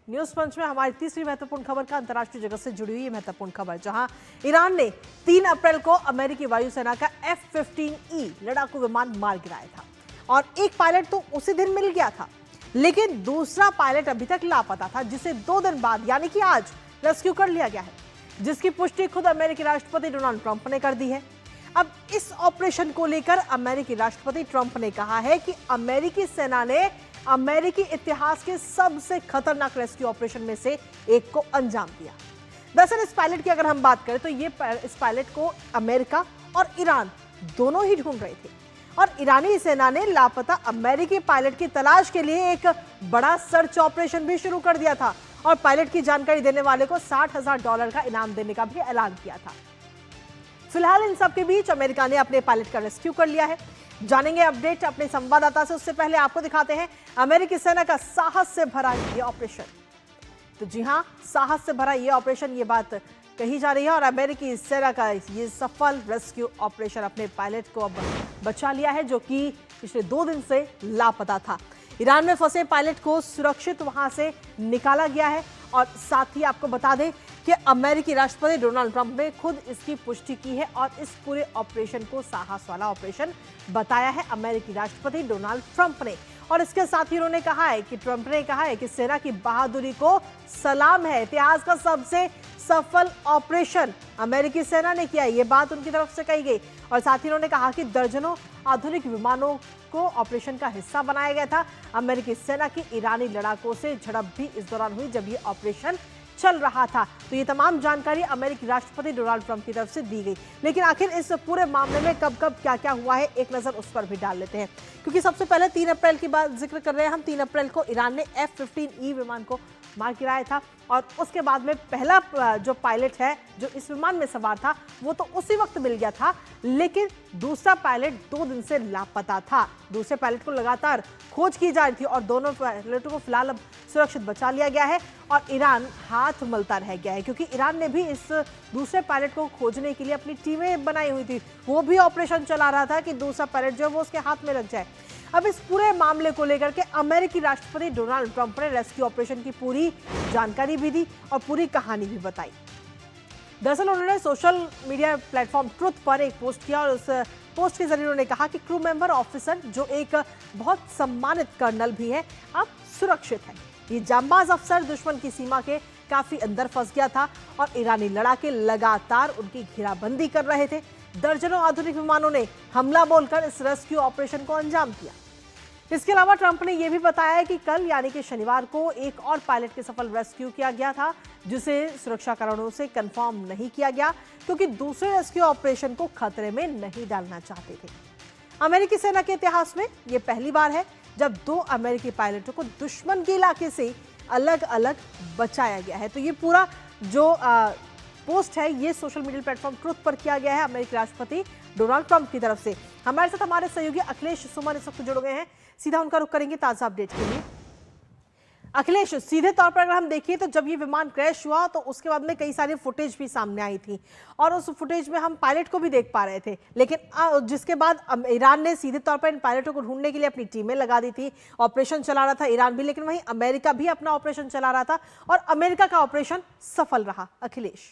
News पंच में हमारी तीसरी महत्वपूर्ण खबर का अंतर्राष्ट्रीय जगत से जुड़ी हुई महत्वपूर्ण खबर, जहां ईरान ने 3 अप्रैल को अमेरिकी वायुसेना का F-15E लड़ाकू विमान मार गिराया था और एक पायलट तो उसी दिन मिल गया था, लेकिन दूसरा पायलट अभी तक लापता था, जिसे 2 दिन बाद यानी कि आज रेस्क्यू कर लिया गया है, जिसकी पुष्टि खुद अमेरिकी राष्ट्रपति डोनाल्ड ट्रंप ने कर दी है। अब इस ऑपरेशन को लेकर अमेरिकी राष्ट्रपति ट्रंप ने कहा है कि अमेरिकी सेना ने अमेरिकी इतिहास के सबसे खतरनाक रेस्क्यू ऑपरेशन में से एक को अंजाम दिया। दरअसल इस पायलट की अगर हम बात करें तो इस पायलट को अमेरिका और ईरान दोनों ही ढूंढ रहे थे और ईरानी सेना ने लापता अमेरिकी पायलट की तलाश के लिए एक बड़ा सर्च ऑपरेशन भी शुरू कर दिया था और पायलट की जानकारी देने वाले को $60,000 का इनाम देने का भी ऐलान किया था। फिलहाल इन सब के बीच अमेरिका ने अपने पायलट का रेस्क्यू कर लिया है। जानेंगे अपडेट अपने संवाददाता से, उससे पहले आपको दिखाते हैं अमेरिकी सेना का साहस से भरा ये ऑपरेशन। तो जी हां, साहस से भरा ये ऑपरेशन, ये बात कही जा रही है और अमेरिकी सेना का ये सफल रेस्क्यू ऑपरेशन अपने पायलट को अब बचा लिया है, जो कि पिछले 2 दिन से लापता था। ईरान में फंसे पायलट को सुरक्षित वहां से निकाला गया है और साथ ही आपको बता दें कि अमेरिकी राष्ट्रपति डोनाल्ड ट्रंप ने खुद इसकी पुष्टि की है और इस पूरे ऑपरेशन को साहस वाला ऑपरेशन बताया है अमेरिकी राष्ट्रपति डोनाल्ड ट्रंप ने। और इसके साथ ही उन्होंने कहा है कि ट्रंप ने कहा है कि सेना की बहादुरी को सलाम है, इतिहास का सबसे सफल ऑपरेशन अमेरिकी सेना ने किया, ये बात उनकी तरफ से कही गई। और साथ ही उन्होंने कहा कि दर्जनों आधुनिक विमानों को ऑपरेशन का हिस्सा बनाया गया था। अमेरिकी सेना की ईरानी लड़ाकों से झड़प भी इस दौरान हुई जब ये ऑपरेशन चल रहा था। तो ये तमाम जानकारी अमेरिकी राष्ट्रपति डोनाल्ड ट्रंप की तरफ से दी गई। लेकिन आखिर इस पूरे मामले में कब कब क्या क्या हुआ है, एक नजर उस पर भी डाल लेते हैं, क्योंकि सबसे पहले 3 अप्रैल की बात जिक्र कर रहे हैं हम। 3 अप्रैल को ईरान ने F-15E विमान को मार गिराया था और उसके बाद में पहला जो पायलट है जो इस विमान में सवार था वो तो उसी वक्त मिल गया था, लेकिन दूसरा पायलट 2 दिन से लापता था। दूसरे पायलट को लगातार खोज की जा रही थी और दोनों पायलटों को फिलहाल अब सुरक्षित बचा लिया गया है और ईरान हाथ मलता रह गया है, क्योंकि ईरान ने भी इस दूसरे पायलट को खोजने के लिए अपनी टीमें बनाई हुई थी। वो भी ऑपरेशन चला रहा था कि दूसरा पायलट जो है वो उसके हाथ में लग जाए। अब इस पूरे मामले को लेकर के अमेरिकी राष्ट्रपति डोनाल्ड ट्रंप ने रेस्क्यू ऑपरेशन की पूरी जानकारी भी दी और पूरी कहानी भी बताई। दरअसल उन्होंने सोशल मीडिया प्लेटफॉर्म ट्रुथ पर एक पोस्ट किया और उस पोस्ट के जरिए उन्होंने कहा कि क्रू मेंबर ऑफिसर, जो एक बहुत सम्मानित कर्नल भी है, अब सुरक्षित है। ये जांबाज अफसर दुश्मन की सीमा के काफी अंदर फंस गया था और ईरानी लड़ाके लगातार उनकी घेराबंदी कर रहे थे। दर्जनों आधुनिक विमानों ने हमला बोलकर इस रेस्क्यू ऑपरेशन को अंजाम दिया। इसके अलावा ट्रंप ने यह भी बताया कि कल यानी कि शनिवार को एक और पायलट के सफल रेस्क्यू किया गया था, जिसे सुरक्षा कारणों से कंफर्म नहीं किया गया, क्योंकि दूसरे रेस्क्यू ऑपरेशन को खतरे में नहीं डालना चाहते थे। अमेरिकी सेना के इतिहास में यह पहली बार है जब 2 अमेरिकी पायलटों को दुश्मन के इलाके से अलग अलग बचाया गया है। तो ये पूरा जो पोस्ट है ये सोशल मीडिया प्लेटफॉर्म ट्रुथ पर किया गया है अमेरिकी राष्ट्रपति डोनाल्ड ट्रंप की तरफ से। हमारे साथ हमारे सहयोगी अखिलेश सुमन इस वक्त जुड़ गए हैं, सीधा उनका रुख करेंगे ताजा अपडेट के लिए। अखिलेश, सीधे तौर पर अगर हम देखिए तो जब ये विमान क्रैश हुआ तो उसके बाद में कई सारी फुटेज भी सामने आई थी और उस फुटेज में हम पायलट को भी देख पा रहे थे, लेकिन जिसके बाद ईरान ने सीधे तौर पर इन पायलटों को ढूंढने के लिए अपनी टीमें लगा दी थी। ऑपरेशन चला रहा था ईरान भी, लेकिन वहीं अमेरिका भी अपना ऑपरेशन चला रहा था और अमेरिका का ऑपरेशन सफल रहा। अखिलेश,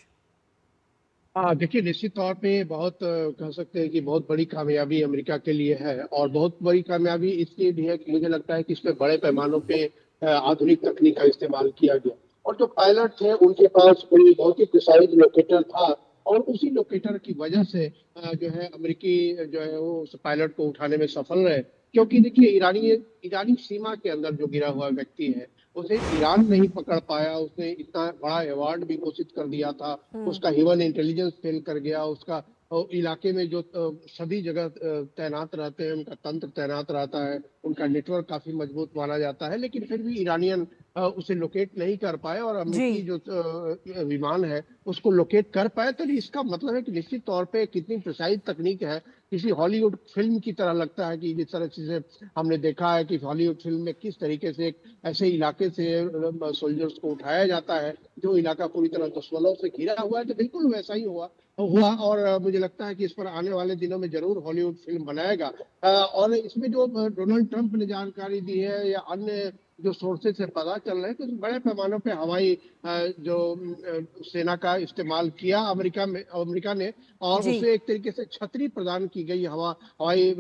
देखिए, निश्चित तौर पे बहुत कह सकते हैं कि बहुत बड़ी कामयाबी अमेरिका के लिए है और बहुत बड़ी कामयाबी इसलिए भी है कि मुझे लगता है कि इसमें बड़े पैमानों पे आधुनिक तकनीक का इस्तेमाल किया गया और जो पायलट थे उनके पास कोई बहुत ही प्रिसाइज लोकेटर था और उसी लोकेटर की वजह से जो है अमेरिकी जो है वो उस पायलट को उठाने में सफल रहे। क्योंकि देखिए, ईरानी सीमा के अंदर जो गिरा हुआ व्यक्ति है उसे ईरान नहीं पकड़ पाया। उसने इतना बड़ा अवार्ड भी घोषित कर दिया था, उसका ह्यूमन इंटेलिजेंस फेल कर गया, उसका इलाके में जो सभी जगह तैनात रहते हैं, उनका तंत्र तैनात रहता है, उनका नेटवर्क काफी मजबूत माना जाता है, लेकिन फिर भी ईरानियन उसे लोकेट नहीं कर पाए और अमेरिकी जो विमान है उसको लोकेट कर पाए। तो इसका मतलब है कि निश्चित तौर पे कितनी प्रिसाइज तकनीक है, किसी हॉलीवुड फिल्म की तरह लगता है कि जिस तरह चीजें हमने देखा है कि हॉलीवुड फिल्म में किस तरीके से एक ऐसे इलाके से सोल्जर्स को उठाया जाता है जो इलाका पूरी तरह दुश्मनों से घिरा हुआ है, तो बिल्कुल वैसा ही हुआ और मुझे लगता है कि इस पर आने वाले दिनों में जरूर हॉलीवुड फिल्म बनाएगा। और इसमें जो डोनाल्ड ट्रंप ने जानकारी दी है या अन्य जो सोर्सेज से पता चल रहा है कि बड़े पैमाने पे हवाई जो सेना का इस्तेमाल किया अमेरिका ने, और जी। उसे एक तरीके से छतरी प्रदान की गई, हवाई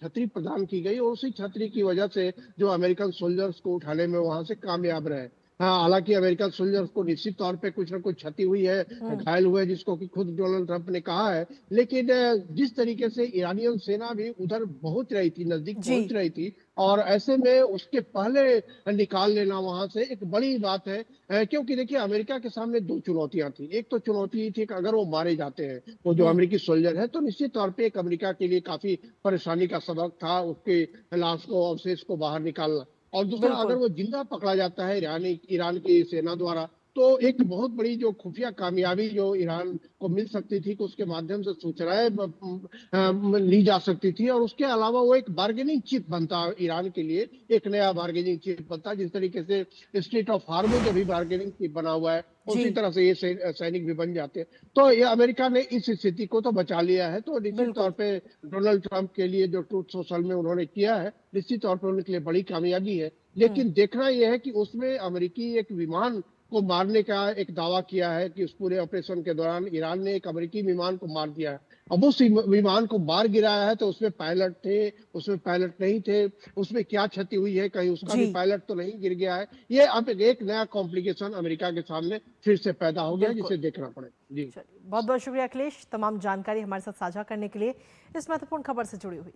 छतरी प्रदान की गई, और उसी छतरी की वजह से जो अमेरिकन सोल्जर्स को उठाने में वहां से कामयाब रहे। हाँ, हालांकि अमेरिकन सोल्जर्स को निश्चित तौर पे कुछ ना कुछ क्षति हुई है, हम्म। घायल हुए, जिसको कि खुद डोनाल्ड ट्रंप ने कहा है। लेकिन जिस तरीके से ईरानियन सेना भी उधर पहुंच रही थी, नजदीक जी। पहुंच रही थी, और ऐसे में उसके पहले निकाल लेना वहां से एक बड़ी बात है। क्योंकि देखिए, अमेरिका के सामने दो चुनौतियां थी। एक तो चुनौती ये थी कि अगर वो मारे जाते हैं, वो जो हम्म। अमेरिकी सोल्जर है, तो निश्चित तौर पे एक अमेरिका के लिए काफी परेशानी का सबक था उसके लाश को, अवशेष को बाहर निकालना। और दूसरा, अगर बिल्कुल। वो जिंदा पकड़ा जाता है ईरान की सेना द्वारा, तो एक बहुत बड़ी जो खुफिया कामयाबी जो ईरान को मिल सकती थी, कि उसके माध्यम से सूचनाएं ली जा सकती थी, और उसके अलावा वो एक बार्गेनिंग चिप बनता ईरान के लिए, एक नया बार्गेनिंग चिप बनता। जिस तरीके से स्ट्रेट ऑफ हार्मोज अभी बार्गेनिंग चिप बना हुआ है, जी। उसी तरह से ये सैनिक भी बन जाते हैं। तो ये अमेरिका ने इस स्थिति को तो बचा लिया है। तो निश्चित तौर बिल्कुल। पे डोनाल्ड ट्रंप के लिए जो ट्रूथ सोशल में उन्होंने किया है, निश्चित तौर पर उनके लिए बड़ी कामयाबी है। हम्म। लेकिन देखना यह है कि उसमें अमेरिकी एक विमान को मारने का एक दावा किया है, कि उस पूरे ऑपरेशन के दौरान ईरान ने एक अमेरिकी विमान को मार दिया है। अब उस विमान को मार गिराया है, तो उसमें पायलट थे, उसमें पायलट नहीं थे, उसमें क्या क्षति हुई है, कहीं उसका जी। भी पायलट तो नहीं गिर गया है। ये अब एक नया कॉम्प्लिकेशन अमेरिका के सामने फिर से पैदा हो गया, बिल्कुल। जिसे देखना पड़ेगा। जी। चलिए, बहुत बहुत शुक्रिया अखिलेश, तमाम जानकारी हमारे साथ साझा करने के लिए, इस महत्वपूर्ण खबर से जुड़ी हुई।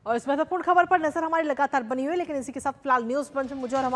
और इस महत्वपूर्ण खबर पर नजर हमारी लगातार बनी हुई है, लेकिन इसी के साथ फिलहाल न्यूज पंच में मुझे और हमारे